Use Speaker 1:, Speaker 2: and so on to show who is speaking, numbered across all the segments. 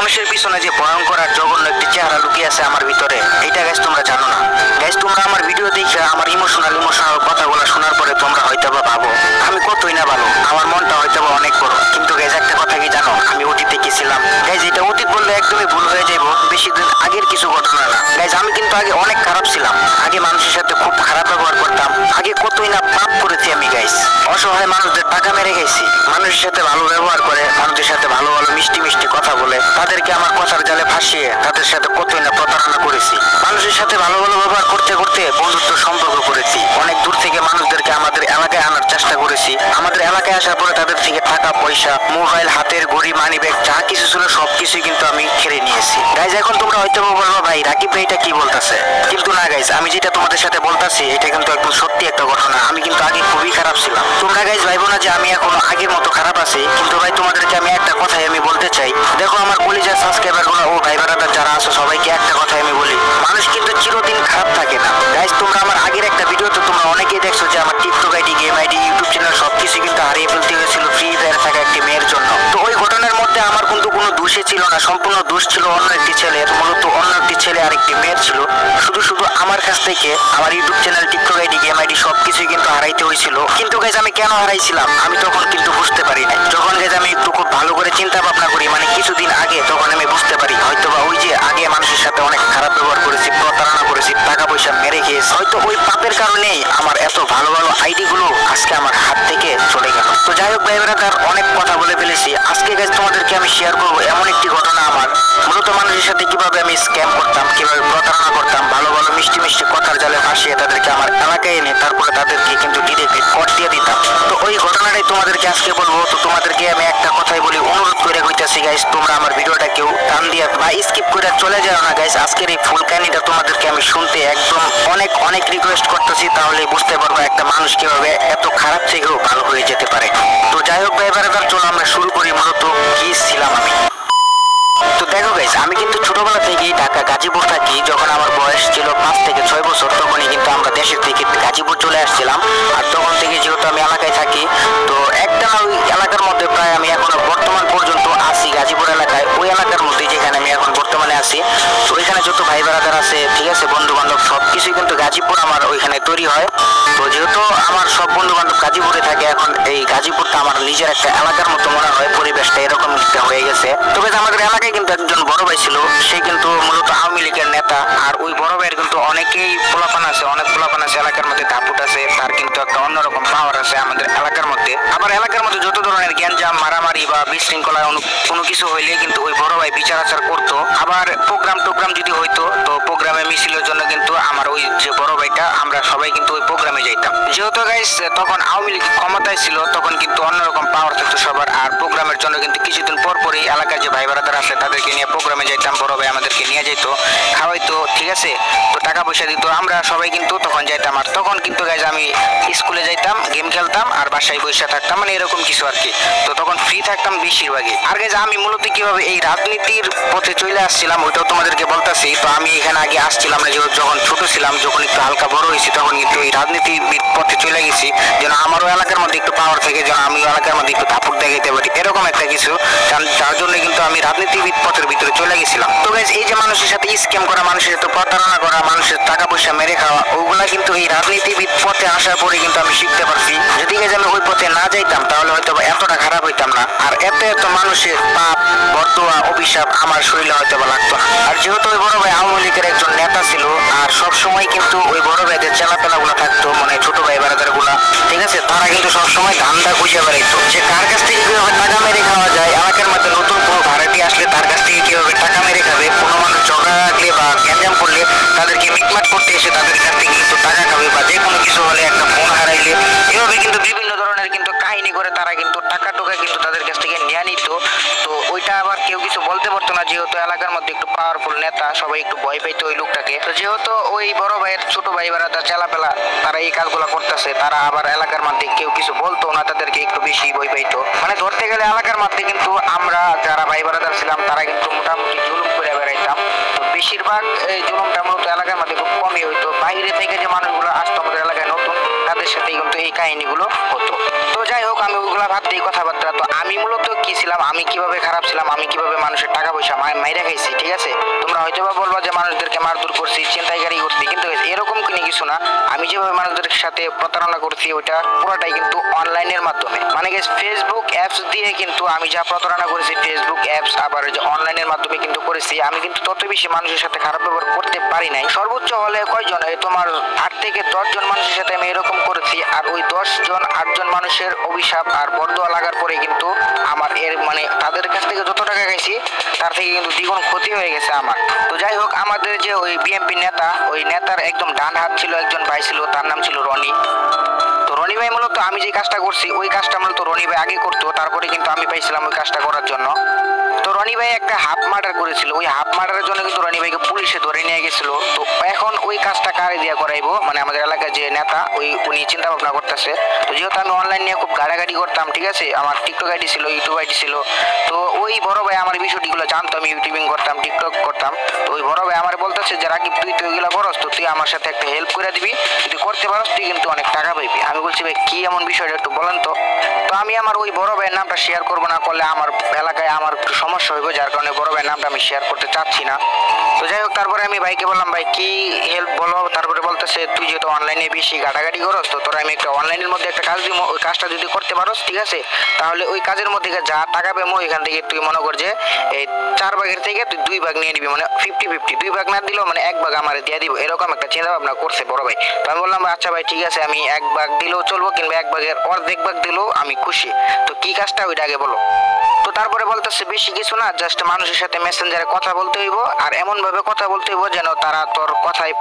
Speaker 1: মানুষের পিছনে যে ভয়ঙ্কর আর জঘন্য একটি চেহারা লুকিয়ে আছে আমার ভিতরে, এটা গাইস তোমরা জানো না। গাইস তোমরা আমার ভিডিও দেখে আমার ইমোশনাল কথাগুলো শোনার পরে তোমরা হয়তো বা ভাবো আমি কতই না ভালো, আমার মনটা হয়তো বা অনেক বড়। কিন্তু গাইস একটা কথা কি জানো, আমি অতীতে কি ছিলাম গাইস? এটা অতীত বললে একদমই ভুল হয়ে যাবো, বেশি দিন আগের কিছু ঘটনা না গাইস। আমি কিন্তু আগে অনেক খারাপ ছিলাম, আগে মানুষের সাথে খুব খারাপ ব্যবহার করতাম, আগে কতই না পাপ করেছি আমি গাইস। অসহায় মানুষদের টাকা মেরে গেছি, মানুষের সাথে ভালো ব্যবহার করে, মানুষের সাথে ভালো ভালো মিষ্টি মিষ্টি কথা বলে তাদেরকে আমার কথার জালে ফাঁসিয়ে তাদের সাথে কতই না প্রতারণা করেছি। মানুষের সাথে ভালো ভালো ব্যবহার করতে করতে বন্ধুত্ব সম্পর্ক করেছি। অনেক দূর থেকে মানুষদেরকে আমাদের এলাকায় আনার চেষ্টা করেছি। আমাদের এলাকায় আসার পরে তাদের থেকে টাকা পয়সা, মোবাইল, হাতের ঘড়ি, মানি ব্যাগ যা কিছু ছিল সবকিছুই কিন্তু আমি খেলে নিয়েছি গাইজ। এখন তোমরা হয়তো বলবো ভাই রাকিব ভাই এটা কি বলতেছে, কিন্তু না গাইজ, আমি যেটা তোমাদের সাথে বলতেছি এটা কিন্তু একদম সত্যি একটা ঘটনা। আমি কিন্তু আগে খুবই খারাপ ছিলাম। তোমরা গাইজ ভাইবো না যে আমি এখনো আগের মতো খারাপ আছি, কিন্তু ভাই তোমাদেরকে আমি একটা কথাই আমি বলতে চাই। দেখো আমার কলিজার সাবস্ক্রাইবার গুলো ও ভাই বারাদার যারা আছো সবাইকে একটা কথাই আমি বলি, মানুষ কিন্তু চিরদিন খারাপ থাকে না গাইজ। তোমরা আমার আগের একটা ভিডিওতে তোমরা অনেকেই দেখছো যে আমার TikTok ID, game ID, YouTube channel সবকিছু কিন্তু হারিয়ে ফেলতে হয়েছিল ফ্রি ফায়ার থাকা একটি মেয়ের জন্য। তো ওই ঘটনার মধ্যে আমার কিন্তু কোনো দোষই ছিল না, সম্পূর্ণ দোষ ছিল অন্য একটি ছেলের। মূলত অন্য একটি ছেলে আর একটি মেয়ের ছিল। শুধু শুধু আমার কাছ থেকে আমার YouTube channel, TikTok ID, game ID সবকিছুই কিন্তু হারাইতে হয়েছিল। কিন্তু গাইজ আমি কেন হারাইছিলাম আমি তখন কিন্তু বুঝতে পারি নাই। যখন গাইজ আমি একটু খুব ভালো করে চিন্তা ভাবনা করি, মানে কিছুদিন আগে, তখন আমি বুঝতে পারি হয়তোবা ওই যে আগে মানুষের সাথে অনেক খারাপ ব্যবহার করেছি, প্রতারণা করেছি, টাকা পয়সা মেরে খেয়েছি, হয়তো ওই পাপের কারণেই আমার এত ভালো ভালো আইডি গুলো আজকে আমার হাত থেকে চলে গেল। তো যাই হোক ভাই ব্রাদার, অনেক কথা বলে ফেলেছি। আজকে গাইজ তোমাদেরকে আমি শেয়ার করবো এমন একটি ঘটনা আমার, মূলত মানুষের সাথে কিভাবে আমি স্ক্যাম করতাম, কিভাবে প্রতারণা করতাম, ভালো ভালো মিষ্টি মিষ্টি কথার জালে ফাঁসিয়ে তাদেরকে আমার এলাকায় এনে তারপরে তাদেরকে কিন্তু ডিরেক্টলি কট দিয়ে দিতাম। তো ওই ঘটনাটাই তোমাদেরকে আজকে বলবো। তো তোমাদেরকে আমি একটা কথাই বলি, অনুরোধ করে হইতেছি গাইজ, তোমরা আমার ভিডিওটা কেউ টান দিয়ে বা স্কিপ করে চলে যাও না গাইজ। আজকের এই ফুল কাহিনীটা তোমাদেরকে আমি শুনতে একদম অনেক অনেক রিকোয়েস্ট করতেছি, তাহলে বুঝতে পারবো একটা মানুষ কিভাবে এত খারাপ থেকেও ভালো হয়ে যেতে পারে। তো যাই হোক ভাই ব্রাদার, চলো আমরা শুরু করি মূলত কি ছিলাম আমি। তো দেখো গাইস, আমি কিন্তু ছোটবেলা থেকেই ঢাকা গাজীপুর থাকি। যখন আমার বয়স ছিল 5 থেকে 6 বছর তখনই কিন্তু আমরা দেশের থেকে গাজীপুর চলে আসছিলাম। আর তখন থেকে যেহেতু আমি এলাকায় থাকি, তো একটা ওই এলাকার মধ্যে প্রায় আমি এখনো বর্তমান পর্যন্ত আছি গাজীপুর এলাকায়, ওই এলাকার মধ্যে যেখানে আমি এখন বর্তমানে আছি। তো ওইখানে যত ভাই ব্রাদার আছে, ঠিক আছে, বন্ধু বান্ধব সবকিছুই কিন্তু গাজীপুর আমার ওইখানে তৈরি হয়। তো যেহেতু আমার সব বন্ধু বান্ধব গাজীপুরে থাকে, এখন এই গাজীপুরটা আমার নিজের একটা এলাকার মতো মনে হয়, পরিবেশটা এরকম একটা হয়ে গেছে। তবে আমাদের এলাকায় কিন্তু একজন বড় ভাই ছিল, সে কিন্তু মূলত আওয়ামী লীগের নেতা। আর ওই বড় ভাইয়ের কিন্তু অনেকেই পোলাপান আছে, অনেক পোলাপান আছে এলাকার মধ্যে, দাপুট আছে, তার কিন্তু একটা অন্যরকম পাওয়ার আছে আমাদের এলাকার মধ্যে। আবার এলাকার মধ্যে যত ধরনের গ্যাঞ্জাম, মারামারি বা বিশৃঙ্খলা কোনো কিছু হইলে কিন্তু ওই বড় ভাই বিচার আচার করতো। আবার প্রোগ্রাম যদি হইতো, তো প্রোগ্রামে মিছিলের জন্য কিন্তু আমার ওই যে বড় ভাইটা, আমরা সবাই কিন্তু ওই প্রোগ্রামে যাইতাম। যেহেতু গাইস তখন আওয়ামী লীগ ক্ষমতায় ছিল, তখন কিন্তু অন্যরকম পাওয়ার থাকতো সবার। আর প্রোগ্রামের জন্য কিন্তু কিছুদিন পর পরই এলাকার যে ভাই ব্রাদার আছে তাদেরকে নিয়ে প্রোগ্রামে যাইতাম, বড় ভাই আমাদেরকে নিয়ে যেত, খাওয়াইতো, ঠিক আছে, তো টাকা পয়সা দিত, আমরা সবাই কিন্তু তখন যাইতাম। আর তখন কিন্তু গাইজ আমি স্কুলে যাইতাম, গেম খেলতাম আর বাসায় বসে থাকতাম, মানে এরকম কিছু আর কি। তো তখন ফ্রি থাকতাম বেশিরভাগই। আর গাইজ আমি মূলত কিভাবে এই রাজনীতির পথে চলে আসছিলাম ওইটাও তোমাদেরকে বলতেছি। তো আমি এখানে আগে আসছিলাম না, যখন ছোট ছিলাম, যখন একটু হালকা বড় হয়েছি, তখন কিন্তু এই রাজনীতির পথে চলে গেছি, যেন আমারও এলাকার মধ্যে একটু পাওয়ার থেকে যেন আমি এলাকার মধ্যে একটু দাপট দেখাইতে পারি, এরকম একটা কিছু। যার জন্য কিন্তু আমি রাজনীতিবিদ পথের ভিতরে চলে গেছিলাম। তো গাইজ এই যে মানুষের সাথে স্ক্যাম করা, মানুষের সাথে প্রতারণা করা, মানুষের টাকা পয়সা মেরে খাওয়া, ওগুলা কিন্তু এই রাজনীতিবিদ পথে আসার পরে কিন্তু আমি শিখতে পারছি। যদি গাইজ আমি ওই পথে না যাইতাম তাহলে হয়তো এতটা খারাপ হইতাম না, আর এত মানুষের পাপ, বর্তোয়া, অভিশাপ আমার শরীরে হয়তো লাগতো না। আর যেহেতু ওই বড় ভাই আওয়ামী লীগের একজন নেতা ছিল, আর সবসময় কিন্তু ওই বড় ভাইদের চেলাপেলা গুলা থাকতো, মানে ছোট ভাই ব্রাদার গুলা, ঠিক আছে, তারা কিন্তু সবসময় ধান্দা খুঁজে বেড়াইতো যে কার কাছ থেকে কিভাবে টাকা মেরে খাওয়া যায়। এলাকার মধ্যে নতুন কোনো ভাড়াটি আসলে তার কাছ থেকে কিভাবে টাকা মেরে খাবে, কোনো মানুষ ঝগড়া রাখলে বা গ্যাঞ্জাম করলে তাদেরকে মিটমাট করতে এসে তাদের কাছ থেকে কিন্তু টাকা খাবে, বা যে কোনো কিছু হলে একটা ফোন হারাইলে এভাবে কিন্তু বিভিন্ন ধরনের কিন্তু কাহিনী করে তারা কিন্তু টাকা কিন্তু তাদের কাছ থেকে নিয়ে নিত। তো ওইটা আবার কেউ কিছু বলতে পারতো না, যেহেতু এলাকার মধ্যে একটু পাওয়ারফুল নেতা, সবাই একটু ভয় পাইতো ওই লোকটাকে। তো যেহেতু ওই বড় ভাইয়ের ছোট ভাই ব্রাদার চেলাপেলা তারা এই কাজগুলো করতেছে, তারা আবার এলাকার মধ্যে কেউ কিছু বলতো না, তাদেরকে একটু বেশি ভয় পাইতো। মানে ধরতে গেলে এলাকার মধ্যে কিন্তু আমরা যারা ভাই ব্রাদার ছিলাম তারা কিন্তু মোটামুটি জুলুম করে বেড়াইতাম। দেখতাম। তো বেশিরভাগ এই জুলুমটা মূলত এলাকার মধ্যে খুব কমই হইতো। বাইরে থেকে যে মানুষগুলো আসতো আমাদের এলাকায় নতুন, তাদের সাথে কিন্তু এই কাহিনীগুলো হতো। তো যাই হোক, আমি ওইগুলা ভাত দিই কথাবার্তা। তো আমি মূলত কি ছিলাম, আমি কিভাবে খারাপ ছিলাম, আমি কিভাবে মানুষের টাকা পয়সা মাইরা খাইছি, ঠিক আছে। তোমরা হয়তো বা বলবা যে মানুষদেরকে মারধর করছি, ছিনতাইকারী করছি, কিন্তু এরকম কিছু না। আমি যেভাবে মানুষদের সাথে প্রতারণা করছি ওইটা পুরোটাই কিন্তু অনলাইনের মাধ্যমে, মানে ফেসবুক অ্যাপস দিয়ে কিন্তু আমি যা প্রতারণা করেছি, ফেসবুক অ্যাপস আবার যে অনলাইনের মাধ্যমে কিন্তু করেছি। আমি কিন্তু তত বেশি মানুষের সাথে খারাপ ব্যবহার করতে পারি নাই। সর্বোচ্চ হলে কয়জন, তোমার 8 থেকে 10 জন মানুষের সাথে আমি এরকম করেছি। আর ওই 10 জন 8 জন মানুষের অভিশাপ আর বরদোয়া লাগার পরে কিন্তু আমার মানে তাদের কাছ থেকে যত টাকা খাইছি তার থেকে কিন্তু দ্বিগুণ ক্ষতি হয়ে গেছে আমার। তো যাই হোক, আমাদের যে ওই বিএনপি নেতা, ওই নেতার একদম ডান হাত ছিল একজন ভাই ছিল, তার নাম ছিল রনি। তো রনি ভাই মূলত আমি যে কাজটা করছি ওই কাজটা মূলত রনি ভাই আগে করতো, তারপরে কিন্তু আমি পাইছিলাম ওই কাজটা করার জন্য। তো রনি ভাই একটা হাফ মার্ডার করেছিল, ওই হাফ মার্ডারের জন্য কিন্তু রনি ভাইকে পুলিশে ধরে নিয়ে গেছিল। তো এখন ওই কাজটা কারে দিয়ে করাইবো, মানে আমাদের এলাকার যে নেতা উনি চিন্তা ভাবনা করতেছে। তো যেহেতু আমি অনলাইন নিয়ে খুব গাড়াগাড়ি করতাম, ঠিক আছে, আমার টিকটক আইডি ছিল, ইউটিউব আইডি ছিল। তো ওই বড় ভাই আমার বিষয়টিগুলো জানতো, আমি ইউটিউবিং করতাম, টিকটক করতাম। তো ওই বড় ভাই আমার বলতেছে যে রাকিব, তুই তো ওইগুলো করস, তো তুই আমার সাথে একটা হেল্প করে দিবি, যদি করতে পারস তুই কিন্তু অনেক টাকা পাইবি। আমি বলছি ভাই কি এমন বিষয়টা একটু বলেন তো। তো আমি আমার ওই বড় ভাইয়ের নামটা শেয়ার করবো না, করলে আমার এলাকায় আমার একটু সমস্যা হইব, যার কারণে বড় ভাইয়ের নামটা আমি শেয়ার করতে চাচ্ছি না। তো যাই হোক, তারপরে আমি ভাইকে বললাম ভাই কি হেল্প বলো। তারপরে বলতেছে তুই যেহেতু অনলাইনে বেশি ঘাটাঘাটি করস, তো তোরা আমি একটা অনলাইনের মধ্যে একটা কাজ দিব, ওই কাজটা যদি করতে পারস, ঠিক আছে, তাহলে ওই কাজের মধ্যে যা টাকা পেমো এখান থেকে তুই মনে কর যে এই 4 ভাগের থেকে তুই 2 ভাগ নিয়ে নিবি, মানে 50-50, 2 ভাগ না দিলেও মানে 1 ভাগ আমার দিয়ে দিব, এরকম একটা চিন্তা ভাবনা করছে বড় ভাই। তো আমি বললাম আচ্ছা ভাই ঠিক আছে, আমি 1 ভাগ দিলেও চলবো, কিংবা 1 ভাগের অর্ধেক ভাগ দিলেও আমি খুশি। তো কি কাজটা ওইটা আগে বলো। তো তারপরে বলতেছে বেশি কিছু না, জাস্ট মানুষের সাথে মেসেঞ্জারে কথা বলতে হইব, আর এমন ভাবে কথা বলতে হইব যেন তারা তোর কথায়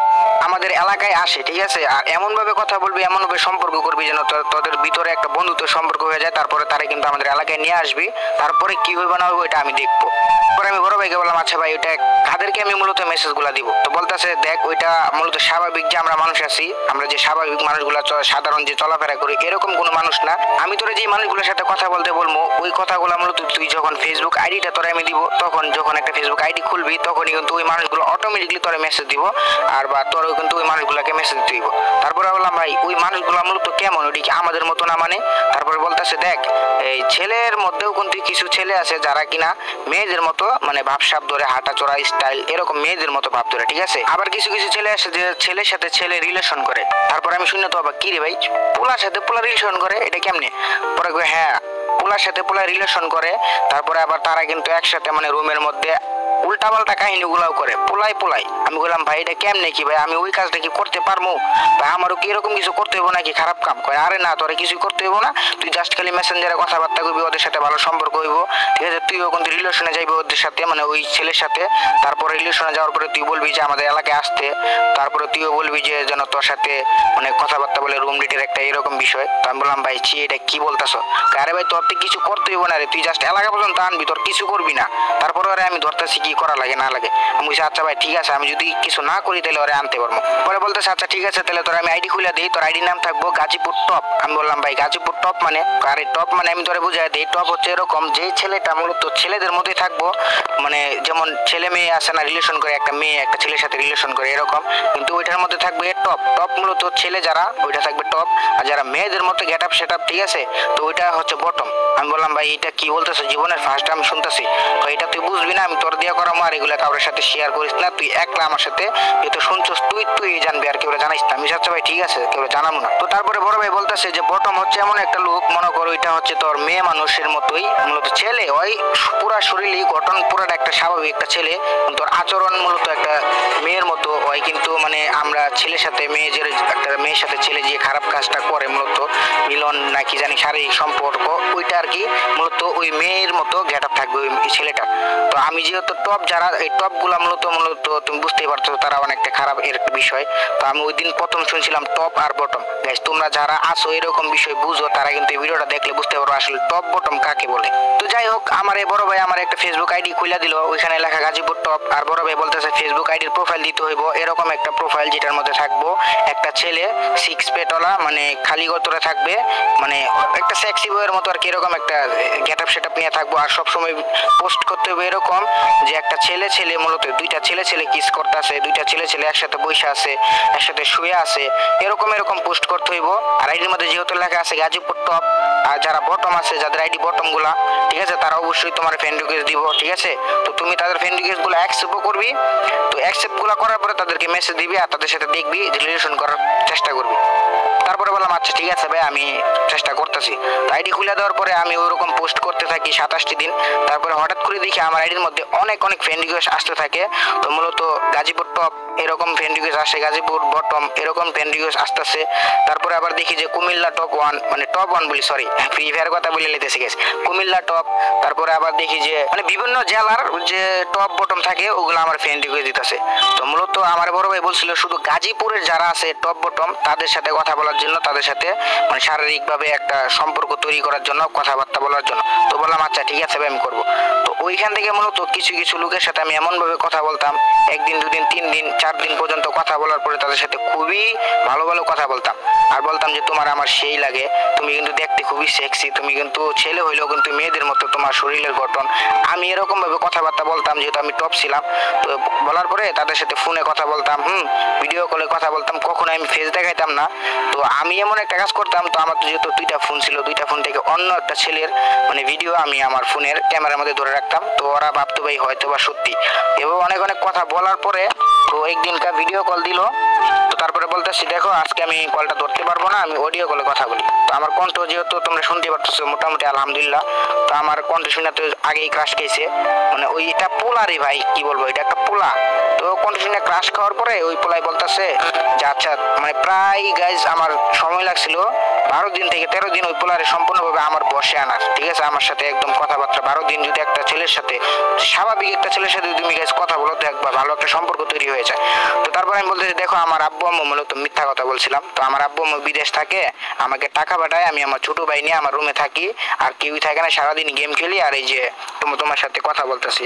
Speaker 1: আমাদের এলাকায় আসে, ঠিক আছে। আর এমন ভাবে কথা বলবি, এমন ভাবে সম্পর্ক করবি যেন তোদের ভিতরে একটা বন্ধুত্ব সম্পর্ক হয়ে যায়। তারপরে তারা কিন্তু আমাদের এলাকায় নিয়ে আসবি, তারপরে কি হইব না হইব এটা আমি দেখবো। পরে আমি বড় ভাইকে বললাম আচ্ছা ভাই ওইটা কাদেরকে আমি মূলত মেসেজগুলো দিব। তো বলতেছে দেখ ওইটা মূলত স্বাভাবিক যে আমরা মানুষ আছি, আমরা যে স্বাভাবিক মানুষগুলো সাধারণ যে চলাফেরা করি এরকম কোনো মানুষ না। আমি তোরা যে মানুষগুলোর সাথে কথা বলতে বলবো ওই কথাগুলো মূলত তুই যখন ফেসবুক আইডিটা তোরা আমি দিব, তখন যখন একটা ফেসবুক আইডি খুলবি তখনই কিন্তু ওই মানুষগুলো অটোমেটিকলি তোরা মেসেজ দিব, আর বা তোরও কিন্তু ওই মানুষগুলোকে মেসেজ দিব। তারপরে বললাম ভাই ওই মানুষগুলো মূলত কেমন, ওইটা কি আমাদের মতো না? মানে তারপরে বলতেছে দেখ এই ছেলের মধ্যেও কিন্তু কিছু ছেলে আছে যারা কিনা মেয়েদের মতো, মানে ভাবসাব ধরে, হাঁটা চড়া স্টাইল এরকম মেয়েদের মতো ভাব ধরে, ঠিক আছে। আবার কিছু কিছু ছেলে আছে যে ছেলের সাথে ছেলে রিলেশন করে। তারপরে আমি শুনে তো আবার কি রে ভাই, পোলার সাথে পোলা রিলেশন করে, এটা কেমনে? পরে হ্যাঁ পোলার সাথে পোলা রিলেশন করে, তারপরে আবার তারা কিন্তু একসাথে মানে রুমের মধ্যে উল্টাপাল্টা কাহিনীগুলাও করে, পোলাই। আমি বললাম ভাই এটা কেমনে কি ভাই, আমি ওই কাজটা কি করতে পারবো ভাই? আমারও কি এরকম কিছু করতে হইব নাকি খারাপ কাম? কয় আরে না, তোরা কিছুই করতে হইব না, তুই জাস্ট খালি মেসেঞ্জারে কথাবার্তা করবি, ওদের সাথে ভালো সম্পর্ক হইব, ঠিক আছে। তুইও কিন্তু রিলেশনে যাইবি ওদের সাথে, মানে ওই ছেলের সাথে। তারপরে রিলেশনে যাওয়ার পরে তুই বলবি যে আমাদের এলাকায় আসতে, তারপরে তুইও বলবি যে যেন তোর সাথে মানে কথাবার্তা বলে, রুম ডেটের একটা এরকম বিষয়। তো আমি বললাম ভাই ছি এটা কি বলতেছ? আরে ভাই তোর তো কিছু করতে হইব না রে, তুই জাস্ট এলাকা পর্যন্ত আনবি, তোর কিছু করবি না। তারপরে আরে আমি ধরতেছি কি করা লাগে না লাগে। আমি বলছি আচ্ছা ভাই ঠিক আছে, আমি যদি কিছু না করি তাহলে ওরে আনতে পারবো। পরে বলতেছে আচ্ছা ঠিক আছে, তাহলে তোর আমি আইডি খুলে দিই, তোর আইডি নাম থাকবো গাজীপুর টপ। আমি বললাম ভাই গাজীপুর টপ মানে? আরে টপ মানে আমি তোরে বুঝাই দিই, টপ হচ্ছে এরকম যে ছেলেটা মূলত ছেলেদের মধ্যে থাকবো, মানে যেমন ছেলে মেয়ে আসে না রিলেশন করে, একটা মেয়ে একটা ছেলের সাথে রিলেশন করে এরকম, কিন্তু ওইটার মধ্যে থাকবে টপ। টপ মূলত ছেলে যারা ওইটা থাকবে টপ, আর যারা মেয়েদের মতো গেট আপ সেট আপ, ঠিক আছে, তো ওইটা হচ্ছে বটম। আমি বললাম ভাই এটা কি বলতেছো, জীবনের ফার্স্ট আমি শুনতেছি। তো এটা তুই বুঝবি না, আমি তোর দিয়ে করাম, আর এগুলো কারোর সাথে শেয়ার করিস না, তুই একলা আমার সাথে যেহেতু শুনছস তুই জানবি, আর কেউ জানাইস না। আমি আচ্ছা ভাই ঠিক আছে, কেউ জানাবো না। তো তারপরে বড় ভাই বলতেছে যে বটম হচ্ছে এমন একটা লোক, মনে করো এটা হচ্ছে তোর মেয়ে মানুষের মতোই, মূলত ছেলে ওই পুরা শরীরই গঠন পুরাটা একটা স্বাভাবিক একটা ছেলে, তোর আচরণ মূলত একটা মেয়ের মতো হয়। কিন্তু মানে আমরা ছেলের সাথে মেয়ে যে একটা মেয়ের সাথে ছেলে যে খারাপ কাজটা করে মূলত মিলন নাকি জানি শারীরিক সম্পর্ক, ওইটা আর কি মূলত ওই মেয়ের মতো গেট আপ থাকবে ওই ছেলেটার। তো আমি যেহেতু টপ, যারা এই টপ গুলা মূলত তুমি বুঝতেই পারছো তারা অনেকটা খারাপ এর বিষয়। তো আমি ওই দিন প্রথম শুনছিলাম টপ আর বটম। গাইস তোমরা যারা আসো এরকম বিষয় বুঝো তারা কিন্তু এই ভিডিওটা দেখলে বুঝতে পারো আসলে টপ বটম কাকে বলে। তো যাই হোক, আমার এই বড় ভাই আমার একটা ফেসবুক আইডি খুলে দিল, ওইখানে লেখা গাজীপুর টপ। আর বড় ভাই বলতেছে ফেসবুক আইডির প্রোফাইল দিতে হইব এরকম একটা প্রোফাইল যেটার মধ্যে থাকবো একটা ছেলে 6 পেটওয়ালা, মানে খালি গতরে থাকবে, মানে একটা সেক্সি বইয়ের মতো আর কি এরকম একটা গেটআপ সেটআপ নিয়ে থাকবো, আর সবসময় পোস্ট করতে হবে এরকম যে একটা ছেলে ছেলে মূলত দুইটা ছেলে ছেলে কিস করতে আছে, দুইটা ছেলে ছেলে একসাথে বসে আছে, একসাথে শুয়ে আছে, এরকম এরকম পোস্ট করতে হইব। আর আইডির মধ্যে যেহেতু লেখা আছে গাজীপুর টপ, আর যারা বটম আছে যাদের আইডি বটম গুলা, ঠিক আছে, তারা অবশ্যই তোমার ফ্রেন্ড রিকোয়েস্ট দিব, ঠিক আছে। তো তুমি তাদের ফ্রেন্ড রিকোয়েস্ট গুলো অ্যাকসেপ্টও করবি, তো অ্যাকসেপ্ট গুলো করার পরে তাদেরকে মেসেজ দিবি আর তাদের সাথে দেখবি রিলেশন করার চেষ্টা করবি। তারপরে বললাম আচ্ছা ঠিক আছে ভাই আমি চেষ্টা করতেছি। তো আইডি খুলে দেওয়ার পরে আমি ওইরকম পোস্ট করতে থাকি 27টি দিন। তারপরে হঠাৎ করে দেখি আমার আইডির মধ্যে অনেক অনেক ফ্রেন্ড রিকোয়েস্ট আসতে থাকে। তো মূলত গাজীপুর টপ এরকম ফ্রেন্ড রিকোয়েস্ট আসে, গাজীপুর বটম এরকম ফ্রেন্ড রিকোয়েস্ট আসতেছে। তারপরে আবার দেখি যে কুমিল্লা টপ 1, মানে টপ 1 বলি, সরি ফ্রি ফায়ার কথা বলে লেতেছি গেছে, কুমিল্লা টপ। তারপরে আবার দেখি যে মানে বিভিন্ন জেলার যে টপ বটম থাকে ওগুলো আমার ফ্রেন্ড রিকোয়েস্ট দিতেছে। তো মূলত আমার বড় ভাই বলছিল শুধু গাজীপুরের যারা আছে টপ বটম তাদের সাথে কথা বলার জন্য, তাদের সাথে মানে শারীরিকভাবে একটা সম্পর্ক তৈরি করার জন্য, কথাবার্তা বলার জন্য। তো বললাম আচ্ছা ঠিক আছে ভাই আমি করবো। তো ওইখান থেকে মূলত কিছু কিছু লোকের সাথে আমি এমনভাবে কথা বলতাম, একদিন দুদিন 3 দিন 4 দিন পর্যন্ত কথা বলার পরে তাদের সাথে খুবই ভালো ভালো কথা বলতাম। আর বলতাম যে তোমার আমার সেই লাগে, তুমি কিন্তু দেখতে খুবই সেক্সি, তুমি কিন্তু ছেলে হইলেও কিন্তু মেয়েদের মতো তোমার শরীরের গঠন। আমি এরকম ভাবে কথাবার্তা বলতাম যেহেতু আমি টপ ছিলাম। তো বলার পরে তাদের সাথে ফোনে কথা বলতাম, ভিডিও কলে কথা বলতাম, কখনো আমি ফেস দেখাইতাম না। তো আমি এমন একটা কাজ করতাম, তো আমার তো যেহেতু 2টা ফোন ছিল, 2টা ফোন থেকে অন্য একটা ছেলের মানে ভিডিও আমি আমার ফোনের ক্যামেরার মধ্যে ধরে রাখতাম। তো ওরা ভাবতো ভাই হয়তো বা সত্যি। এবং অনেক অনেক কথা বলার পরে তো একদিনকার ভিডিও কল দিল। তো তারপরে বলতেছি দেখো আজকে আমি কলটা ধরতে পারবো না, আমি অডিও কলে কথা বলি। তো আমার কণ্ঠ যেহেতু তোমরা শুনতে পারতেছো মোটামুটি আলহামদুলিল্লাহ, তো আমার কণ্ঠ শুনে তো আগেই ক্রাশ খেয়েছে, মানে ওইটা পোলারে ভাই কি বলবো, এটা একটা পোলা। তো কণ্ঠ শুনে ক্রাশ খাওয়ার পরে ওই পোলাই বলতেছে যে আচ্ছা, মানে প্রায় গাইজ আমার সময় লাগছিল 12 দিন থেকে 13 দিন ওই পোলারে সম্পূর্ণভাবে আমার বসে আনার, ঠিক আছে, আমার সাথে একদম কথাবার্তা। 12 দিন যদি একটা ছেলের সাথে, স্বাভাবিক একটা ছেলের সাথে তুমি গাইজ কথা বলো তো একবার ভালো একটা সম্পর্ক তৈরি হয়ে যায়। তো তারপর আমি বলতেছি দেখো আমার আব্বু আম্মু, মূলত মিথ্যা কথা বলছিলাম, তো আমার আব্বু আম্মু বিদেশ থাকে, আমাকে টাকা পাঠায়, আমি আমার ছোট ভাই নিয়ে আমার রুমে থাকি, আর কেউই থাকে না, সারাদিন গেম খেলি আর এই যে তোমার সাথে কথা বলতেছি।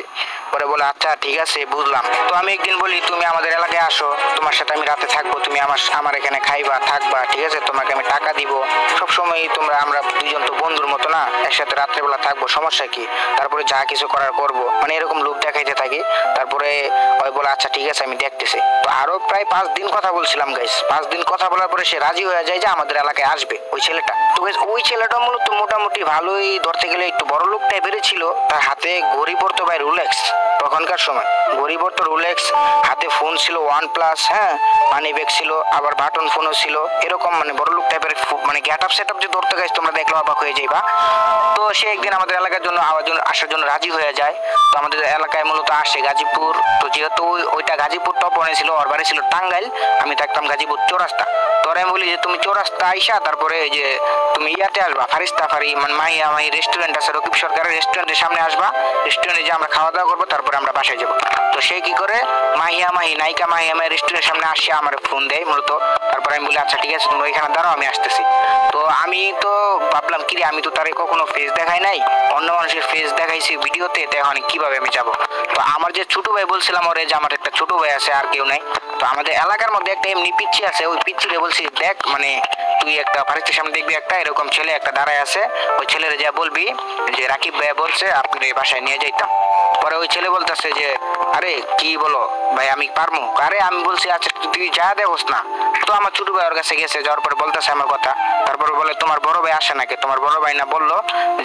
Speaker 1: পরে বলে আচ্ছা ঠিক আছে বুঝলাম। তো আমি একদিন বলি তুমি আমাদের এলাকায় আসো, তোমার সাথে আমি রাতে থাকবো, তুমি আমার এখানে খাইবা থাকবা, ঠিক আছে, তোমাকে আমি টাকা দিব, সবসময় আমরা দুজন তো বন্ধুর মতো না, একসাথে রাত্রেবেলা থাকবো, সমস্যা কি, তারপরে যা কিছু করার করবো, মানে এরকম লোক দেখাইতে থাকি। তারপরে ওই বলে আচ্ছা ঠিক আছে আমি দেখতেছি। তো আরো প্রায় 5 দিন কথা বলছিলাম গাইস। 5 দিন কথা বলার পরে সে রাজি হয়ে যায় যে আমাদের এলাকায় আসবে ওই ছেলেটা। তো গাইস ওই ছেলেটা মূলত মোটামুটি ভালোই, ধরতে গেলে একটু বড় লোক টাইপের ছিল। তার হাতে ঘড়ি পড়তো ভাই রোলেক্স, তখনকার সময় ঘড়ি পড়তো রোলেক্স, হাতে ফোন ছিল OnePlus, হ্যাঁ, মানি ব্যাগ ছিল, আবার বাটন ফোনও ছিল, এরকম মানে বড় লোক টাইপের মানে গেটআপ সেটআপ যে ধরতে গাইস তোমরা দেখলে অবাক হয়ে যাইবা। তো সে একদিন আমাদের এলাকার জন্য আসার জন্য রাজি হয়ে যায়। তো আমাদের এলাকায় মূলত আসে গাজীপুর। তো যেহেতু ওইটা গাজীপুর টপ 1 ছিল, ওর বাড়ি ছিল টাঙ্গাইল, আমি থাকতাম গাজীপুর চৌরাস্তা। তোরা আমি বলি যে তুমি চৌরাস্তা আইসা তারপরে এই যে তুমি ইয়াতে আসবা, ফারিস্তাফারি মানে মাহি রেস্টুরেন্ট আছে, রকিব সরকারের রেস্টুরেন্টের সামনে আসবা, রেস্টুরেন্টে যে আমরা খাওয়া দাওয়া করবো, তারপরে আমরা বাসায় যাবো। তো সে কি করে নায়িকা মাহিয়া রেস্টুরেন্টের সামনে আসে আমার ফোন দেয় মূলত। তারপরে আমি বলি আচ্ছা ঠিক আছে তুমি ওইখানে দাঁড়াও আমি আসতেছি। তো আমি তো ভাবলাম কিরে আমি তো তারে কখনো ফেস দেখাই নাই, অন্য মানুষের ফেস দেখাইছি ভিডিওতে, এখন কিভাবে আমি যাবো। তো আমার যে ছোট ভাই বলছিলাম ওরে যে আমার একটা ছোট ভাই আছে আর কেউ নাই। তো আমাদের এলাকার মধ্যে একটা এমনি পিচ্ছি আছে, ওই পিচ্ছিরে বলছি দেখ মানে তুই একটা ফারিস্তের সামনে দেখবি একটা এরকম ছেলে একটা দাঁড়ায় আছে, ওই ছেলের যা বলবি যে রাকিব ভাইয়া বলছে আপনি বাসায় নিয়ে যাইতাম। পরে ওই ছেলে বলতেছে যে আরে কি বলো ভাই আমি পারবো, আরে আমি বলছি আচ্ছা তুই যা দেখোস না। তো আমার ছোট ভাই ওর কাছে গেছে, যাওয়ার পরে বলতেছে আমার কথা। তারপর বলে তোমার বড় ভাই আসে নাকি, তোমার বড় ভাই না বললো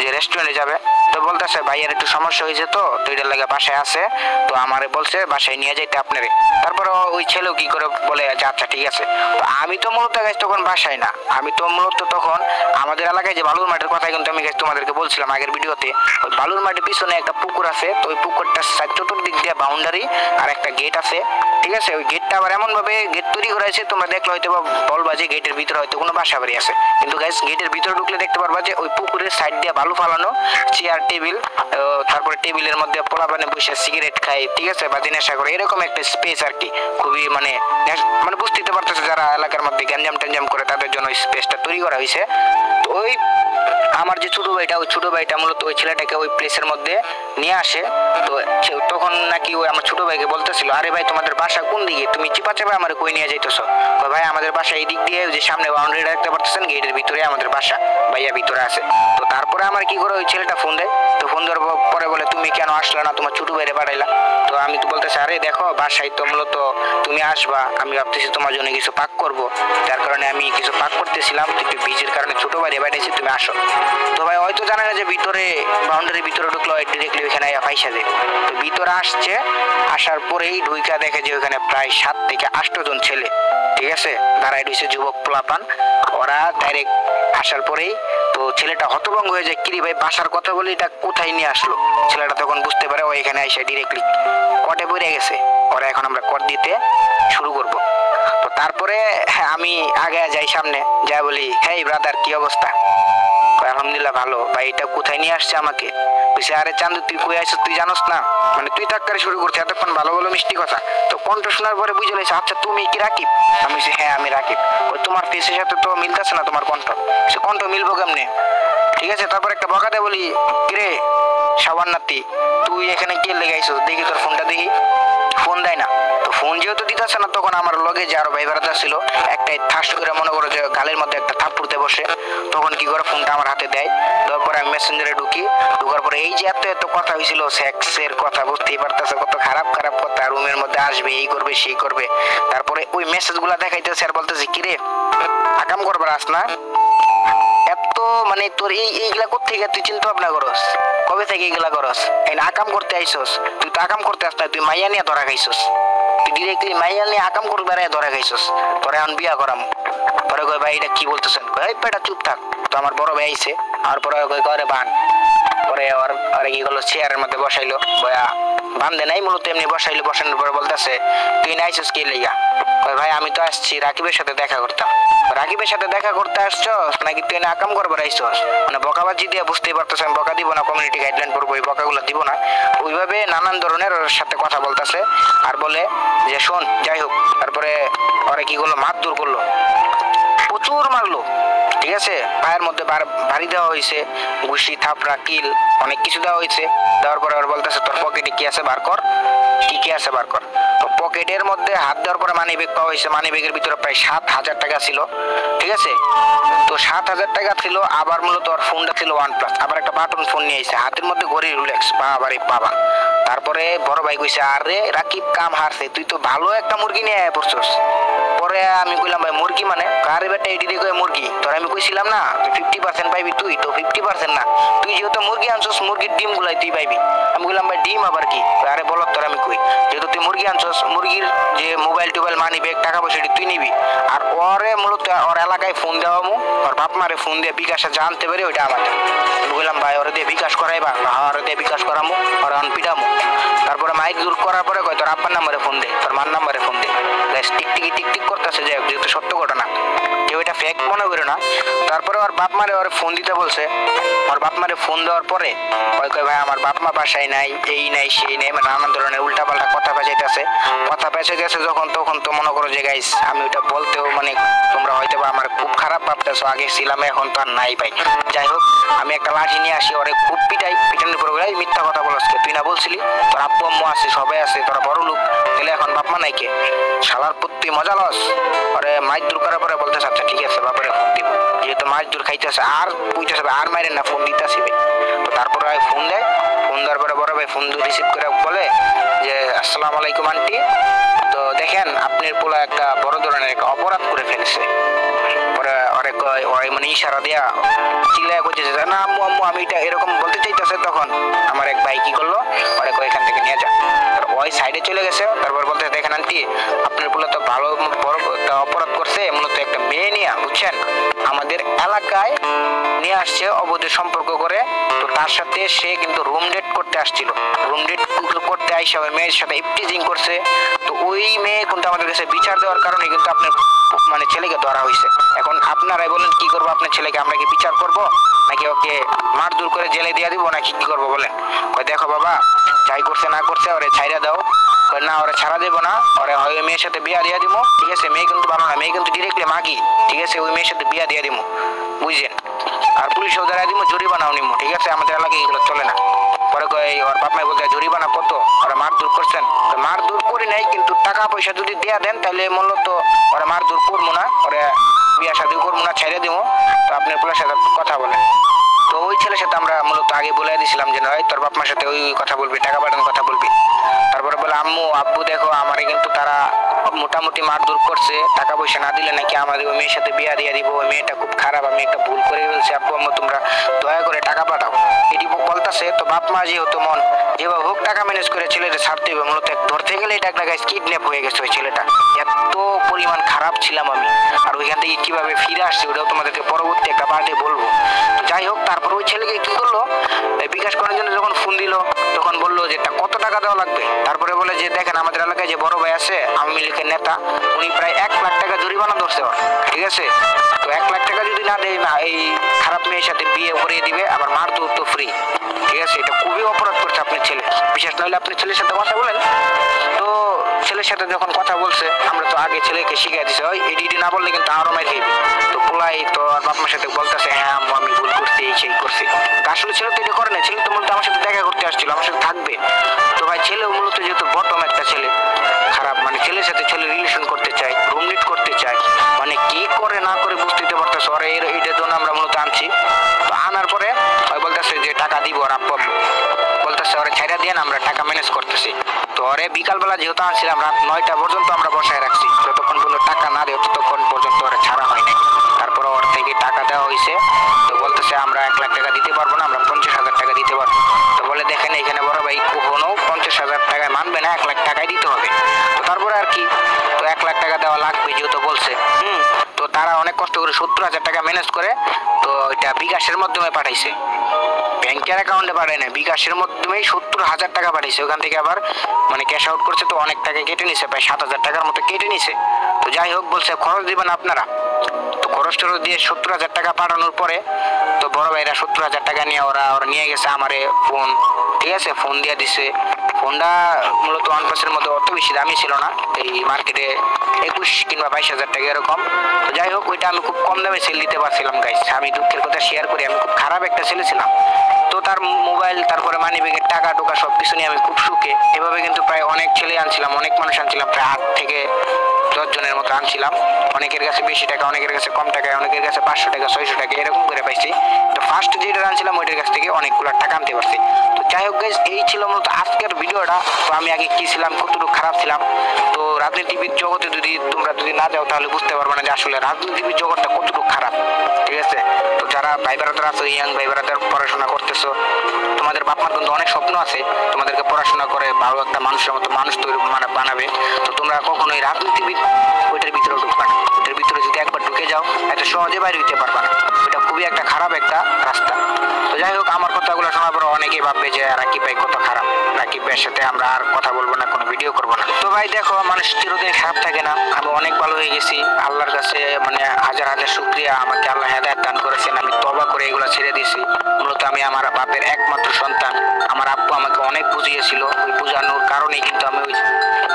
Speaker 1: যে রেস্টুরেন্টে যাবে। তো বলতেছে ভাইয়ের একটু সমস্যা হয়েছে, তো এটার লাগে বাসায় আছে, তো আমারে বলছে বাসায় নিয়ে যাইতে আপনারে। তারপর ওই ছেলেও কি করে বলে আচ্ছা ঠিক আছে। তো আমি তো মূলত গাছ তখন বাসায় না, আমি তো মূলত তখন আমাদের এলাকায় যে বালুর মাঠের কথা কিন্তু আমি তোমাদেরকে বলছিলাম আগের ভিডিওতে, ওই বালুর মাঠের পিছনে একটা পুকুর আছে। তো ওই পুকুরটা চতুর্দিক দিয়ে বাউন্ডারি আর একটা গেট আছে, ঠিক আছে। ওই গেটটা আবার এমন ভাবে গেট তৈরি করা হয়েছে, তোমরা দেখলে হয়তো বলবা যে গেটের ভিতরে হয়তো কোনো বাসা বাড়ি আছে, কিন্তু গাইস গেটের ভিতরে ঢুকলে দেখতে পারবা যে ওই পুকুরের সাইড দিয়ে বালু ফালানো, চেয়ার টেবিল, তারপরে টেবিলের মধ্যে পোলাপানে বসে সিগারেট খায়, ঠিক আছে, বা নেশা করে, এরকম একটা স্পেস আর কি। খুবই মানে বুঝতে পারতেছে যারা এলাকার মধ্যে গ্যাঞ্জাম ট্যাঞ্জাম করে তাদের জন্য ওই স্পেসটা তৈরি করা হয়েছে। তো ওই আমার যে ছোট ভাইটা, ওই ছোট ভাইটা মূলত ওই ছেলেটাকে ওই প্লেসের মধ্যে নিয়ে আসে। তো তখন নাকি কি ওই আমার ছোট ভাইকে বলতেছিল, আরে ভাই তোমাদের বাসা কোন দিকে, তুমি চিপা চাপা আমার কই নিয়ে যাইতেছো? ভাই আমাদের বাসা এই দিক দিয়ে, যে সামনে বাউন্ডারি দেখতে পারতেছেন গেটের ভিতরে আমাদের বাসা, ভাইয়া ভিতরে আছে। তো তারপরে আমার কি করে ওই ছেলেটা ফোন দেয়, তো ফোন দেওয়ার পরে বলে তুমি কেন আসলে না, তোমার ছোট ভাইরে পাঠাইলা? তো আমি তো বলতেছি আরে দেখো বাসায় তো মূলত তুমি আসবা, আমি ভাবতেছি তোমার জন্য কিছু পাক করব, যার কারণে আমি কিছু পাক করতেছিলাম, একটু ভিজের কারণে ছোট ভাইরে পাঠাইছি, তুমি আসো। তো ভাই হয়তো জানে না যে ভিতরে বাউন্ডারির ভিতরে ঢুকলো ডিরেক্টলি ওইখানে পয়সা দেয়। তো ভিতরে আসছে, আসার পরেই ঢুইকা দেখে যে ওইখানে প্রায় 7 থেকে 8 জন ছেলে, ঠিক আছে, দাঁড়ায় রয়েছে যুবক পোলাপান। ওরা ডাইরেক্ট আসার পরেই তো ছেলেটা হতভঙ্গ হয়ে যায়, কিরে ভাই বাসার কথা বলে এটা কোথায় নিয়ে আসলো? ছেলেটা তখন বুঝতে পারে ও এখানে এসে ডিরেক্টলি কটে পড়ে গেছে, ওরা এখন আমরা কট দিতে শুরু করব। তো তারপরে আমি আগে যাই সামনে, যা বলি হেই ব্রাদার কি অবস্থা? আলহামদুলিল্লাহ ভালো। ভাই এটা কোথায় নিয়ে আসছে আমাকে? বলছে আরে চান্দু তুই কই আছিস তুই জানোস না? মানে তুই থাকতে শুরু করছিস এতক্ষণ ভালো ভালো মিষ্টি কথা। তো কণ্ঠ শোনার পরে বুঝে লেছে আচ্ছা তুমি কি রাকিব? আমি বলছি হ্যাঁ আমি রাকিব। ওই তোমার ফেসের সাথে তো মিলতেছে না তোমার কণ্ঠ। সে কণ্ঠ মিলবো কেমনে? ঠিক আছে, তারপর একটা বকাতে বলি কিরে সাবান নাতি তুই এখানে কে লেগে আইছিস, দেখি তোর ফোনটা দেখি। ফোন দেয় না। তো ফোন যেহেতু দিতেছে না, তখন আমার লগে যে আরো ভাই বেড়াতে ছিল একটাই ঠাস করে মনে করো যে গালের মধ্যে একটা থাপ্পড়তে বসে, তখন কি করে ফোনটা আমার হাতে দেয়। দেওয়ার পরে আমি মেসেঞ্জারে ঢুকি, ঢুকার পরে এই যে এত এত কথা হয়েছিল সেক্সের কথা, বুঝতেই পারতেছে কত খারাপ খারাপ কথা রুমের মধ্যে আসবে, এই করবে সেই করবে। তারপরে ওই মেসেজ গুলা দেখাইতেছে আর বলতেছে কিরে আকাম করবার আস না, এত মানে তোর এইগুলা কোথেকে তুই চিন্তা ভাবনা করস, কবে থেকে এইগুলা করস? এই আকাম করতে আইসস, তুই তো আকাম করতে আস না, তুই মাইয়া নিয়ে ধরা খাইছস, তুই ডিরেক্টলি মাইয়া নিয়ে আকাম করবার ধরা খাইছস, পরে এখন বিয়া করাম। পরে কয় ভাই এটা কি বলতেছেন? এই পেটা চুপ থাক। তো আমার বড় ভাই আইছে, আর পরে কয় করে বান, পরে ওর কি করলো চেয়ারের মধ্যে বসাইলো, বয়া বান্ধে নাই মূলত এমনি বসাইলো। বসানোর পরে বলতেছে তুই না আইসস কি লইয়া? কয় ভাই আমি তো আসছি রাকিবের সাথে দেখা করতাম। রাকিবের সাথে দেখা করতে আসছস নাকি তুই না আকাম করবার আইসস? মানে বকাবাজি দিয়ে বুঝতেই পারতেছেন বকা দিব না, কমিউনিটি গাইডলাইন পড়বো, ওই বকাগুলো দিব না। ওইভাবে নানান ধরনের ওর সাথে কথা বলতেছে আর বলে যে শোন যাই হোক। তারপরে ওরা কি করলো মারধর করলো, প্রচুর মারলো, ঠিক আছে, পায়ের মধ্যে ভারী দেওয়া হয়েছে, ঘুষি থাপড়া কিল অনেক কিছু দেওয়া হয়েছে। দেওয়ার পরে ওর বলতেছে তোর পকেটে কি আছে বার কর, কি কি আছে বার কর। তো পকেটের মধ্যে হাত দেওয়ার পরে মানি ব্যাগ পাওয়া হয়েছে, মানি ব্যাগের ভিতরে প্রায় 7,000 টাকা ছিল, ঠিক আছে। তো 7,000 টাকা ছিল, আবার মূলত ওর ফোনটা ছিল OnePlus, আবার একটা বাটন ফোন নিয়ে এসেছে, হাতের মধ্যে ঘড়ি রোলেক্স, বাবারে বাবা। তারপরে বড় ভাই কইছে আরে রাকিব কাম হারছে, তুই তো ভালো একটা মুরগি নিয়ে আয় পড়ছস। পরে আমি কইলাম ভাই মুরগি মানে কারে বেটা এডি দিয়ে কই মুরগি, তোর আমি কইছিলাম না 50% পাইবি, তুই তো 50% না, তুই যেহেতু মুরগি আনছস মুরগির ডিম গুলাই তুই পাইবি। আমি কইলাম ভাই ডিম আবার কি? আরে বলত তোর আমি কই যেহেতু তুই মুরগি আনছস মুরগির যে মোবাইল টোবাইল মানি ব্যাগ টাকা পয়সা তুই নিবি। আর ওরে মূলত ওর এলাকায় ফোন দেওয়ামু, ওর বাপ মারে ফোন দিয়ে বিকাশে জানতে পারি ওইটা আমাদের। আমি কইলাম ভাই ওরে দিয়ে বিকাশ করাইবা? ওরে দিয়ে বিকাশ করামু, ওরে অন পিটামু। তারপরে মাইক দূর করার পরে কয় তোর আব্বার নাম্বারে ফোন দে, তোর মার নাম্বারে ফোন দে। টিকটিকি টিকটিক করতেছে, যাই হোক যেহেতু সত্য ঘটনা কেউ এটা ফেক মনে করো না। তারপরে ওর বাপ মারে ওর ফোন দিতে বলছে, ওর বাপ মারে ফোন দেওয়ার পরে ওই কয় ভাই আমার বাপ মা বাসায় নাই, এই নাই সেই নাই, মানে নানান ধরনের উল্টাপাল্টা কথা পেঁচাইতেছে। কথা পেঁচে গেছে যখন তখন তো মনে করো যে গাইস আমি ওইটা বলতেও মানে তোমরা হয়তো বা আমার খুব খারাপ ভাবতেছো, আগে ছিলাম এখন তো আর নাই ভাই। যাই হোক আমি একটা লাঠি নিয়ে আসি, ওরে খুব পিটাই, পিটানোর পরে এই মিথ্যা কথা বলছ, তুই না বলছিলি তোর আব্বু আম্মু আছে সবাই আছে, তোরা বড় লোক, তাহলে এখন বাপ মা নাই কে? শালার পুত্তি মজা লস। ওরে মাইক দূর করার পরে বলতেছে আচ্ছা ঠিক আছে বাবারে ফোন দিব, যেহেতু মাছ দূর খাইতেছে আর বুঝতেছে আর মাইরে না ফোন দিতেছি। তো তারপরে ফোন দেয়, ফোন দেওয়ার পরে বড় ভাই ফোন রিসিভ করে বলে যে আসসালামু আলাইকুম আন্টি, তো দেখেন আপনার পোলা একটা বড় ধরনের একটা অপরাধ করে ফেলেছে। পরে অনেক ওই মানে ইশারা দেয়া চিল্লায় করছে না আম্মু আম্মু আমি এটা এরকম বলতে চাইতেছে। তখন আমার এক ভাই কি করলো, অনেক এখান থেকে নিয়ে যা, ওই সাইডে চলে গেছে। তারপর বলতে দেখেন আন্টি আপনার পোলা তো ভালো বড় একটা অপরাধ করছে, মূলত একটা মেয়ে নিয়ে বুঝছেন আমাদের এলাকায় নিয়ে আসছে অবৈধ সম্পর্ক করে। তো তার সাথে সে কিন্তু রুম ডেট করতে আসছিল, রুম ডেট করতে আইসা ওই মেয়ের সাথে ইফটিজিং করছে। তো ওই মেয়ে কিন্তু আমাদের কাছে বিচার দেওয়ার কারণে কিন্তু আপনার মানে ছেলেকে ধরা হয়েছে। এখন আপনারাই বলেন কি করবো, আপনার ছেলেকে আমরা কি বিচার করব নাকি ওকে মারধর করে জেলে দিয়ে দিব নাকি কি করবো বলেন? দেখো বাবা যাই করছে না করছে ওরে ছাইরা দাও। না ওরা ছাড়া দেবো না, ওরা ওই মেয়ের সাথে বিয়া দিয়ে দিব, ঠিক আছে। মেয়ে কিন্তু ভালো না, মেয়ে কিন্তু ডিরেক্টলি মাগি, ঠিক আছে। ওই মেয়ের সাথে বিয়া দিয়ে দিব বুঝছেন, আর পুলিশও ধরা দিব, জরিমানাও নিব, ঠিক আছে। আমাদের এলাকায় এগুলো চলে না। পরে কয় ওর বাপ মাই বলতে জরিমানা কত, ওরা মারধর করছেন। তো মারধর করি নাই, কিন্তু টাকা পয়সা যদি দেয়া দেন তাহলে মূলত ওরা মারধর করবো না, ওরা বিয়া শাদী করবো না, ছেড়ে দিব। তো আপনার পোলার সাথে কথা বলেন। তো ওই ছেলের সাথে আমরা মূলত আগে বলে দিয়েছিলাম যে নয় তোর বাপ মার সাথে ওই কথা বলবি, টাকা পাঠানোর কথা বলবি। তারপরে বলে আম্মু আব্বু দেখো আমারে কিন্তু তারা মোটামুটি মারধর করছে, টাকা পয়সা না দিলে নাকি আমাদের ওই মেয়ের সাথে বিয়া দিয়ে দিব, ওই মেয়েটা খুব খারাপ, আমি একটা ভুল করে ফেলছি, আব্বু আম্মু তোমরা দয়া করে টাকা পাঠাও, এটি বলতেছে। তো বাপ মা যেহেতু মন যেভাবে হোক টাকা ম্যানেজ করে ছেলেটা ছাড়তে হবে, মূলত ধরতে গেলে এটা একটা গাইস কিডন্যাপ হয়ে গেছে ওই ছেলেটা। এত পরিমাণ খারাপ ছিলাম আমি, আর ওইখান থেকে কিভাবে ফিরে আসছে ওটাও তোমাদেরকে পরবর্তী একটা পার্টে বলবো। তো যাই হোক, তারপর ওই ছেলেকে কি করলো, বিকাশ করার জন্য যখন ফোন দিল তখন বললো যে কত টাকা দেওয়া লাগবে। তারপরে বলে যে দেখেন আমাদের এলাকায় যে বড় ভাই আছে আওয়ামী লীগের নেতা, উনি প্রায় 1 লাখ টাকা জরিমানা ধরছে ওর, ঠিক আছে। তো 1 লাখ টাকা যদি না দেয় না এই খারাপ মেয়ের সাথে বিয়ে করিয়ে দিবে, আবার মারধর তো ফ্রি, ঠিক আছে। এটা খুবই অপরাধ করছে আপনার ছেলে, বিশেষ নইলে আপনার ছেলের সাথে কথা বলেন। তো ছেলের সাথে যখন কথা বলছে আমরা তো আগে ছেলেকে শিখিয়ে দিছে ওই এডি না বললে কিন্তু আরো মার খাইবে। তো পোলাই তো আর বাপ মার সাথে বলতেছে হ্যাঁ আম্মু আমি ভুল করছি, এই সেই করছি। আসলে ছেলে তো এটা করে না, ছেলে তো মূলত আমার সাথে দেখা করতে আসছিল, আমার সাথে থাকবে। তো ভাই ছেলেও মূলত যেহেতু বটম একটা ছেলে, খারাপ মানে ছেলের সাথে ছেলে রিলেশন করতে চায়, রুমমেট করতে চায়, মানে কি করে না করে বুঝতে পারতেছে। ওরা এইটার জন্য আমরা মূলত আনছি। তো আনার পরে বলতেছে যে টাকা দিব, আর আব্বু বলতেছে ওরা ছাইরা দিয়ে আমরা টাকা ম্যানেজ করতেছি। তো ওরে বিকালবেলা যেহেতু আনছিলাম রাত 9টা পর্যন্ত আমরা বসায় রাখছি, যতক্ষণ পর্যন্ত টাকা না দেয় ততক্ষণ পর্যন্ত ওরা ছাড়া হয় নাই। তারপর ওর থেকে টাকা দেওয়া হয়েছে। তো বলতেছে আমরা 1 লাখ টাকা দিতে পারবো না, আমরা 50,000 টাকা দিতে পারবো। তো বলে দেখেন এখানে বড় ভাই কখনো 50,000 টাকায় মানবে না, 1 লাখ টাকাই দিতে হবে। তো তারপরে আর কি, তো 1 লাখ টাকা দেওয়া লাগবে যেহেতু বলছে। তো তারা অনেক কষ্ট করে 70,000 টাকা ম্যানেজ করে তো এটা বিকাশের মাধ্যমে পাঠাইছে, ব্যাংকের অ্যাকাউন্টে পাঠায় না, বিকাশের মাধ্যমেই 70,000 টাকা পাঠাইছে। ওখান থেকে আবার মানে ক্যাশ আউট করছে, তো অনেক টাকা কেটে নিছে, প্রায় 7,000 টাকার মতো কেটে নিছে। তো যাই হোক বলছে খরচ দিবেন আপনারা। তো খরচ টরচ দিয়ে 70,000 টাকা পাঠানোর পরে তো বড় ভাইরা 70,000 টাকা নিয়ে ওরা নিয়ে গেছে আমারে ফোন, ঠিক আছে, ফোন দিয়ে দিছে। ফোনটা মূলত OnePlus-এর মধ্যে অত বেশি দামি ছিল না, এই মার্কেটে 21 কিংবা 22,000 টাকা এরকম। তো যাই হোক ওইটা আমি খুব কম দামে সেল দিতে পারছিলাম গাইস, আমি দুঃখের কথা শেয়ার করি, আমি খুব খারাপ একটা ছেলে ছিলাম। তো তার মোবাইল তারপরে মানি ব্যাগের টাকা টোকা সব কিছু নিয়ে আমি খুব সুখে, এভাবে কিন্তু প্রায় অনেক ছেলে আনছিলাম, অনেক মানুষ আনছিলাম, প্রায় 8 থেকে 10 জনের মতো আনছিলাম। অনেকের কাছে বেশি টাকা, অনেকের কাছে কম টাকা, অনেকের কাছে 500 টাকা 600 টাকা এরকম করে পাইছি। তো ফার্স্ট যেটা আনছিলাম ওইটার কাছ থেকে অনেকগুলো টাকা আনতে পারছি। তো যাই হোক গাইস এই ছিল মূলত আজকের ভিডিওটা। তো আমি আগে কি ছিলাম, কতটুকু খারাপ ছিলাম। তো রাজনীতিবিদ জগতে তোমরা যদি না যাও তাহলে বুঝতে পারবে না যে আসলে রাজনীতিবিদ জগৎটা কতটুকু খারাপ, ঠিক আছে। তো যারা ভাই ব্রাদার আছো, ইয়াং ভাই ব্রাদার পড়াশোনা করতেছো, তোমাদের বাপ মার কিন্তু অনেক স্বপ্ন আছে তোমাদেরকে পড়াশোনা করে ভালো একটা মানুষের মতো মানুষ তৈরি মানে বানাবে। তো তোমরা কখনোই রাজনীতিবিদ ওইটার ভিতরে ঢুকবা না, ওইটার ভিতরে যদি একবার ঢুকে যাও এত সহজে বাইরে হইতে পারবা না, ওইটা খুবই একটা খারাপ একটা রাস্তা। তো যাই হোক আমার কথাগুলো শোনার পর অনেকেই ভাববে যে রাকিব ভাই কত খারাপ, রাকিব ভাইয়ের সাথে আমরা আর কথা বলবো না, কোনো ভিডিও করবো না। তো ভাই দেখো মানুষ চিরদিন খারাপ থাকে না, আমি অনেক ভালো হয়ে গেছি, আল্লাহর কাছে মানে হাজার হাজার শুকরিয়া, আমাকে আল্লাহ হেদায়েত দান করেছেন, আমি তওবা করে এগুলো ছেড়ে দিয়েছি। মূলত আমি আমার বাপের একমাত্র সন্তান, আমার আব্বু আমাকে অনেক বুঝিয়েছিল, ওই বুঝানোর কারণেই কিন্তু আমি ওই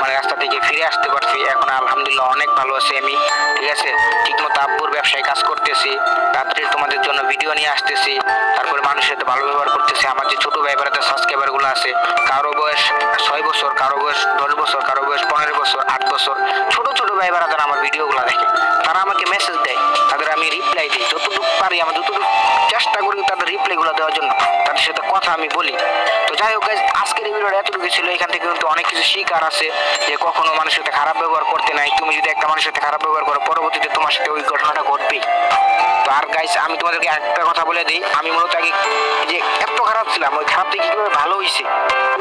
Speaker 1: মানে রাস্তা থেকে ফিরে আসতে পারছি। এখন আলহামদুলিল্লাহ অনেক ভালো আছি আমি, ঠিক আছে। ঠিকমতো আব্বুর ব্যবসায় কাজ করতেছি, রাত্রে তোমাদের জন্য ভিডিও নিয়ে আসতেছি, তারপরে মানুষের সাথে ভালো ব্যবহার করতেছি। আমার যে ছোট ভাই ব্রাদার সাবস্ক্রাইবার গুলো আছে, কারো বয়স 6 বছর, কারো বয়স 10 বছর, কারো বয়স 15 বছর, 8 বছর, ছোট ছোট ভাই ব্রাদার আমার ভিডিওগুলো দেখে, তারা আমাকে মেসেজ দেয়, তাদের আমি রিপ্লাই দিই যতটুকু পারি, আমি যতটুকু চেষ্টা করি তাদের রিপ্লাইগুলো দেওয়ার জন্য, তাদের সাথে কথা আমি বলি। তো যাই হোক আজকের এই ভিডিওটা এতটুকু ছিল, এখান থেকে কিন্তু অনেক কিছু শিকার আছে যে কখনো মানুষের সাথে খারাপ ব্যবহার করতে নাই। তুমি যদি একটা মানুষের সাথে খারাপ ব্যবহার করো পরবর্তীতে তোমার সাথে ওই ঘটনাটা ঘটবেই। তো আর গাইস আমি তোমাদেরকে একটা কথা বলে দিই, আমি মূলত আগে যে এত খারাপ ছিলাম, ওই খারাপ থেকে কিভাবে ভালো হয়েছে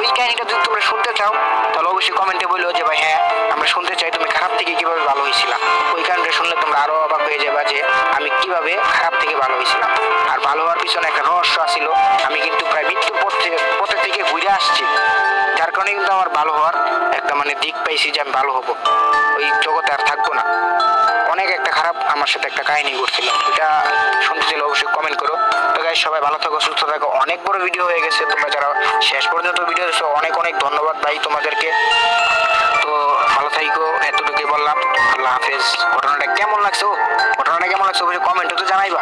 Speaker 1: ওই কাহিনীটা যদি তোমরা শুনতে চাও তাহলে অবশ্যই কমেন্টে বলো যে ভাই হ্যাঁ আমরা শুনতে চাই তুমি খারাপ থেকে কিভাবে ভালো হয়েছিলাম। ওই কাহিনীটা শুনলে তোমরা আরো অবাক হয়ে যাবে যে আমি কিভাবে খারাপ থেকে ভালো হয়েছিলাম। আর ভালো হওয়ার পিছনে একটা রহস্য ছিল, আমি কিন্তু প্রায় মৃত্যুর পথে থেকে ঘুরে আসছি, যার কারণে কিন্তু আমার ভালো হওয়ার একটা মানে দিক পাইছি যে আমি ভালো হবো, ওই জগতে আর থাকবো না। অনেক একটা খারাপ আমার সাথে একটা কাহিনী ঘটছিল, এটা শুনতে চাইলে অবশ্যই কমেন্ট করো। তো গাইস সবাই ভালো থাকো, সুস্থ থাকো। অনেক বড় ভিডিও হয়ে গেছে, তোমরা যারা শেষ পর্যন্ত ভিডিও দেখছো অনেক অনেক ধন্যবাদ ভাই তোমাদেরকে। তো ভালো থাকো, এতটুকুই বললাম, আল্লাহ হাফেজ। ঘটনাটা কেমন লাগছে অবশ্যই কমেন্টে তো জানাইবা।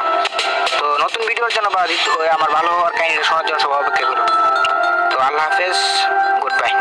Speaker 1: তো নতুন ভিডিওর জন্য বা আমার ভালো হওয়ার কাহিনী শোনার জন্য সবাই অপেক্ষা করো। আল্লাহ হাফেজ, গুড বাই।